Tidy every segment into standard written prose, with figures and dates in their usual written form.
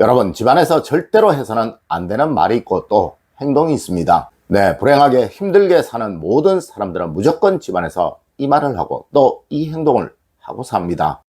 여러분, 집안에서 절대로 해서는 안 되는 말이 있고 또 행동이 있습니다. 네, 불행하게 힘들게 사는 모든 사람들은 무조건 집안에서 이 말을 하고 또 이 행동을 하고 삽니다.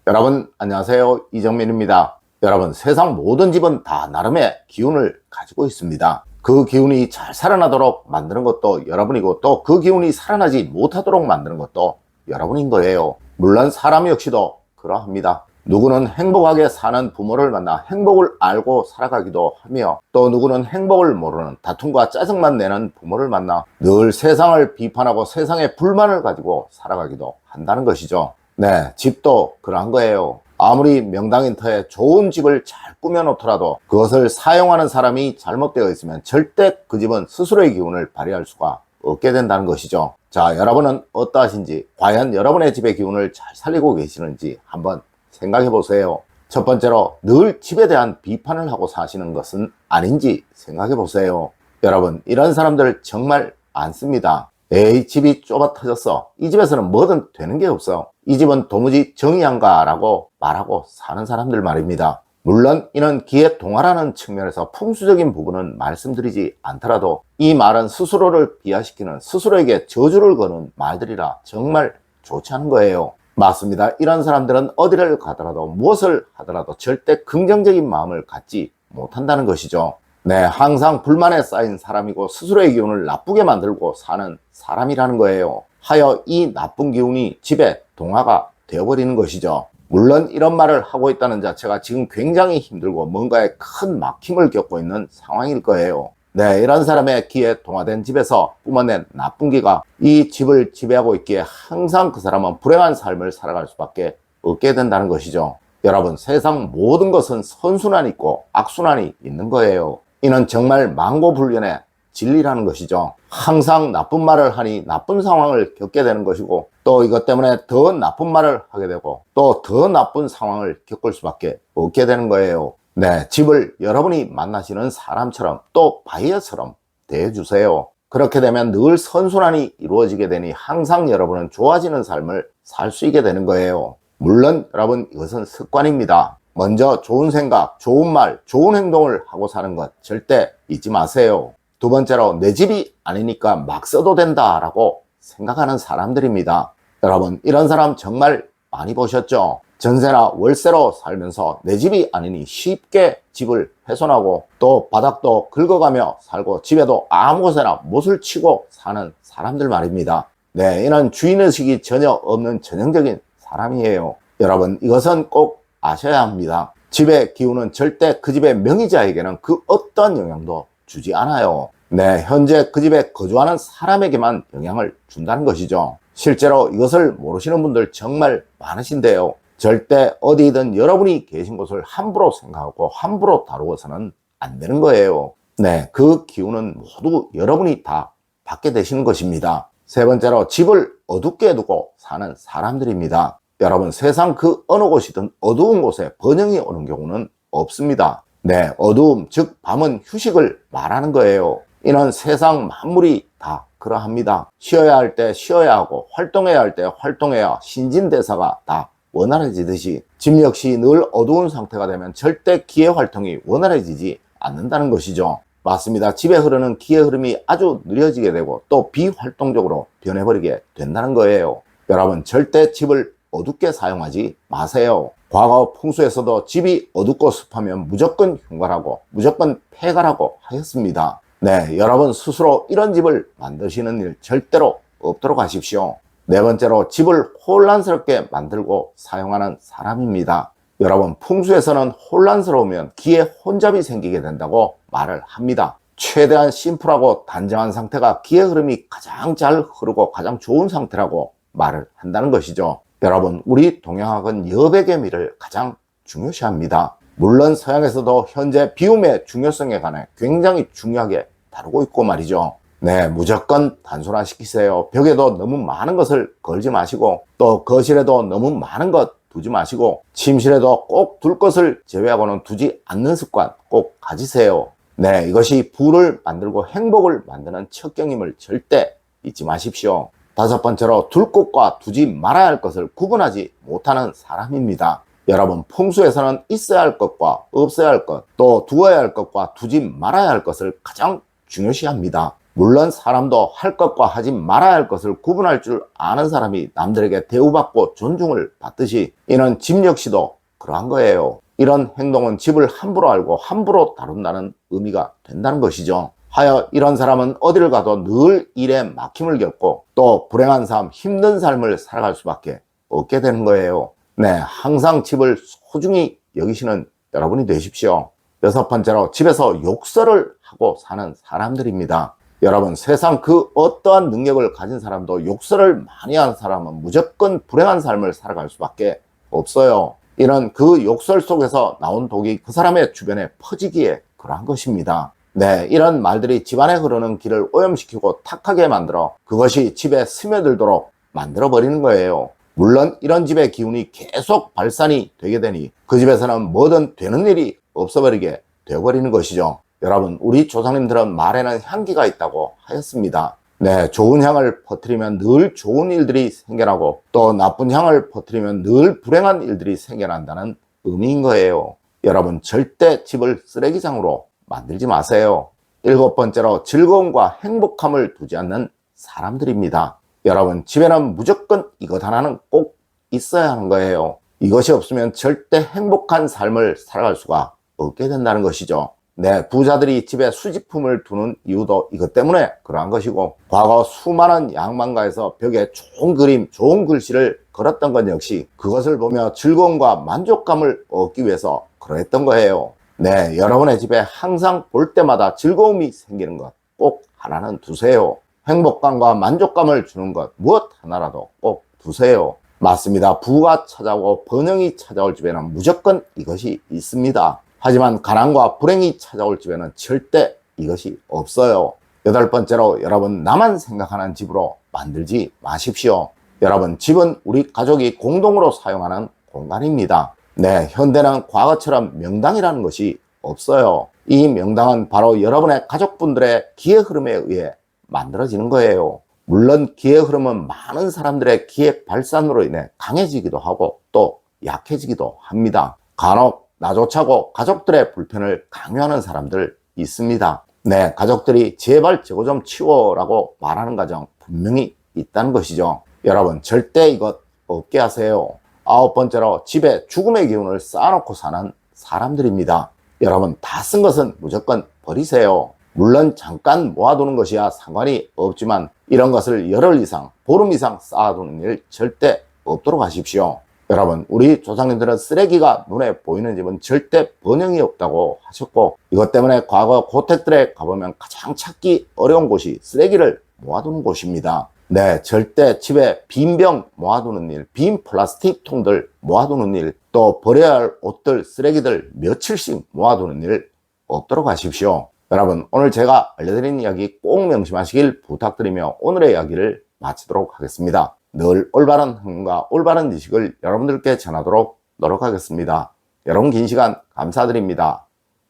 여러분, 안녕하세요. 이정민입니다. 여러분, 세상 모든 집은 다 나름의 기운을 가지고 있습니다. 그 기운이 잘 살아나도록 만드는 것도 여러분이고 또 그 기운이 살아나지 못하도록 만드는 것도 여러분인 거예요. 물론 사람 역시도 그러합니다. 누구는 행복하게 사는 부모를 만나 행복을 알고 살아가기도 하며 또 누구는 행복을 모르는 다툼과 짜증만 내는 부모를 만나 늘 세상을 비판하고 세상에 불만을 가지고 살아가기도 한다는 것이죠. 네, 집도 그러한 거예요. 아무리 명당인터에 좋은 집을 잘 꾸며놓더라도 그것을 사용하는 사람이 잘못되어 있으면 절대 그 집은 스스로의 기운을 발휘할 수가 없게 된다는 것이죠. 자, 여러분은 어떠하신지, 과연 여러분의 집의 기운을 잘 살리고 계시는지 한번 생각해 보세요. 첫 번째로, 늘 집에 대한 비판을 하고 사시는 것은 아닌지 생각해 보세요. 여러분, 이런 사람들 정말 많습니다. 에이, 집이 좁아 터졌어. 이 집에서는 뭐든 되는 게 없어. 이 집은 도무지 정이 안 가라고 말하고 사는 사람들 말입니다. 물론 이는 기회동화라는 측면에서 풍수적인 부분은 말씀드리지 않더라도 이 말은 스스로를 비하시키는, 스스로에게 저주를 거는 말들이라 정말 좋지 않은 거예요. 맞습니다. 이런 사람들은 어디를 가더라도 무엇을 하더라도 절대 긍정적인 마음을 갖지 못한다는 것이죠. 네, 항상 불만에 쌓인 사람이고 스스로의 기운을 나쁘게 만들고 사는 사람이라는 거예요. 하여 이 나쁜 기운이 집에 동화가 되어버리는 것이죠. 물론 이런 말을 하고 있다는 자체가 지금 굉장히 힘들고 뭔가에 큰 막힘을 겪고 있는 상황일 거예요. 네, 이런 사람의 기에 동화된 집에서 뿜어낸 나쁜 기가 이 집을 지배하고 있기에 항상 그 사람은 불행한 삶을 살아갈 수밖에 없게 된다는 것이죠. 여러분, 세상 모든 것은 선순환이 있고 악순환이 있는 거예요. 이는 정말 망고불변의 진리라는 것이죠. 항상 나쁜 말을 하니 나쁜 상황을 겪게 되는 것이고 또 이것 때문에 더 나쁜 말을 하게 되고 또 더 나쁜 상황을 겪을 수밖에 없게 되는 거예요. 네, 집을 여러분이 만나시는 사람처럼 또 바이어처럼 대해주세요. 그렇게 되면 늘 선순환이 이루어지게 되니 항상 여러분은 좋아지는 삶을 살 수 있게 되는 거예요. 물론 여러분, 이것은 습관입니다. 먼저 좋은 생각, 좋은 말, 좋은 행동을 하고 사는 것 절대 잊지 마세요. 두 번째로, 내 집이 아니니까 막 써도 된다라고 생각하는 사람들입니다. 여러분, 이런 사람 정말 많이 보셨죠? 전세나 월세로 살면서 내 집이 아니니 쉽게 집을 훼손하고 또 바닥도 긁어가며 살고 집에도 아무 곳에나 못을 치고 사는 사람들 말입니다. 네, 이는 주인의식이 전혀 없는 전형적인 사람이에요. 여러분, 이것은 꼭 아셔야 합니다. 집의 기운은 절대 그 집의 명의자에게는 그 어떤 영향도 주지 않아요. 네, 현재 그 집에 거주하는 사람에게만 영향을 준다는 것이죠. 실제로 이것을 모르시는 분들 정말 많으신데요. 절대 어디든 여러분이 계신 곳을 함부로 생각하고 함부로 다루어서는 안 되는 거예요. 네, 그 기운은 모두 여러분이 다 받게 되시는 것입니다. 세 번째로, 집을 어둡게 두고 사는 사람들입니다. 여러분, 세상 그 어느 곳이든 어두운 곳에 번영이 오는 경우는 없습니다. 네, 어두움, 즉 밤은 휴식을 말하는 거예요. 이는 세상 만물이 다 그러합니다. 쉬어야 할 때 쉬어야 하고 활동해야 할 때 활동해야 신진대사가 다 원활해지듯이 집 역시 늘 어두운 상태가 되면 절대 기의 활동이 원활해지지 않는다는 것이죠. 맞습니다. 집에 흐르는 기의 흐름이 아주 느려지게 되고 또 비활동적으로 변해버리게 된다는 거예요. 여러분, 절대 집을 어둡게 사용하지 마세요. 과거 풍수에서도 집이 어둡고 습하면 무조건 흉가라고 무조건 폐가라고 하였습니다. 네, 여러분 스스로 이런 집을 만드시는 일 절대로 없도록 하십시오. 네 번째로, 집을 혼란스럽게 만들고 사용하는 사람입니다. 여러분, 풍수에서는 혼란스러우면 기에 혼잡이 생기게 된다고 말을 합니다. 최대한 심플하고 단정한 상태가 기의 흐름이 가장 잘 흐르고 가장 좋은 상태라고 말을 한다는 것이죠. 여러분, 우리 동양학은 여백의 미를 가장 중요시합니다. 물론 서양에서도 현재 비움의 중요성에 관해 굉장히 중요하게 다루고 있고 말이죠. 네, 무조건 단순화시키세요. 벽에도 너무 많은 것을 걸지 마시고 또 거실에도 너무 많은 것 두지 마시고 침실에도 꼭 둘 것을 제외하고는 두지 않는 습관 꼭 가지세요. 네, 이것이 부를 만들고 행복을 만드는 첩경임을 절대 잊지 마십시오. 다섯 번째로 둘 곳과 두지 말아야 할 것을 구분하지 못하는 사람입니다. 여러분, 풍수에서는 있어야 할 것과 없어야 할 것, 또 두어야 할 것과 두지 말아야 할 것을 가장 중요시합니다. 물론 사람도 할 것과 하지 말아야 할 것을 구분할 줄 아는 사람이 남들에게 대우받고 존중을 받듯이 이는 집 역시도 그러한 거예요. 이런 행동은 집을 함부로 알고 함부로 다룬다는 의미가 된다는 것이죠. 하여 이런 사람은 어디를 가도 늘 일에 막힘을 겪고 또 불행한 삶, 힘든 삶을 살아갈 수밖에 없게 되는 거예요. 네, 항상 집을 소중히 여기시는 여러분이 되십시오. 여섯 번째로 집에서 욕설을 하고 사는 사람들입니다. 여러분, 세상 그 어떠한 능력을 가진 사람도 욕설을 많이 하는 사람은 무조건 불행한 삶을 살아갈 수밖에 없어요. 이런 그 욕설 속에서 나온 독이 그 사람의 주변에 퍼지기에 그러한 것입니다. 네, 이런 말들이 집안에 흐르는 길을 오염시키고 탁하게 만들어 그것이 집에 스며들도록 만들어버리는 거예요. 물론 이런 집의 기운이 계속 발산이 되게 되니 그 집에서는 뭐든 되는 일이 없어버리게 되어버리는 것이죠. 여러분, 우리 조상님들은 말에는 향기가 있다고 하였습니다. 네, 좋은 향을 퍼뜨리면 늘 좋은 일들이 생겨나고 또 나쁜 향을 퍼뜨리면 늘 불행한 일들이 생겨난다는 의미인 거예요. 여러분, 절대 집을 쓰레기장으로 만들지 마세요. 일곱 번째로 즐거움과 행복함을 두지 않는 사람들입니다. 여러분, 집에는 무조건 이것 하나는 꼭 있어야 하는 거예요. 이것이 없으면 절대 행복한 삶을 살아갈 수가 없게 된다는 것이죠. 네, 부자들이 집에 수집품을 두는 이유도 이것 때문에 그러한 것이고, 과거 수많은 양반가에서 벽에 좋은 그림, 좋은 글씨를 걸었던 건 역시 그것을 보며 즐거움과 만족감을 얻기 위해서 그러했던 거예요. 네, 여러분의 집에 항상 볼 때마다 즐거움이 생기는 것 꼭 하나는 두세요. 행복감과 만족감을 주는 것 무엇 하나라도 꼭 두세요. 맞습니다. 부가 찾아오고 번영이 찾아올 집에는 무조건 이것이 있습니다. 하지만 가난과 불행이 찾아올 집에는 절대 이것이 없어요. 여덟 번째로, 여러분, 나만 생각하는 집으로 만들지 마십시오. 여러분, 집은 우리 가족이 공동으로 사용하는 공간입니다. 네, 현대는 과거처럼 명당이라는 것이 없어요. 이 명당은 바로 여러분의 가족분들의 기회 흐름에 의해 만들어지는 거예요. 물론 기회 흐름은 많은 사람들의 기획 발산으로 인해 강해지기도 하고 또 약해지기도 합니다. 간혹 나조차고 가족들의 불편을 강요하는 사람들 있습니다. 네, 가족들이 제발 저거 좀 치워라고 말하는 가정 분명히 있다는 것이죠. 여러분, 절대 이것 없게 하세요. 아홉 번째로, 집에 죽음의 기운을 쌓아놓고 사는 사람들입니다. 여러분, 다 쓴 것은 무조건 버리세요. 물론 잠깐 모아두는 것이야 상관이 없지만 이런 것을 열흘 이상, 보름 이상 쌓아두는 일 절대 없도록 하십시오. 여러분, 우리 조상님들은 쓰레기가 눈에 보이는 집은 절대 번영이 없다고 하셨고, 이것 때문에 과거 고택들에 가보면 가장 찾기 어려운 곳이 쓰레기를 모아두는 곳입니다. 네, 절대 집에 빈 병 모아두는 일, 빈 플라스틱 통들 모아두는 일, 또 버려야 할 옷들, 쓰레기들 며칠씩 모아두는 일 없도록 하십시오. 여러분, 오늘 제가 알려드린 이야기 꼭 명심하시길 부탁드리며 오늘의 이야기를 마치도록 하겠습니다. 늘 올바른 행동과 올바른 지식을 여러분들께 전하도록 노력하겠습니다. 여러분, 긴 시간 감사드립니다.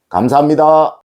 감사합니다.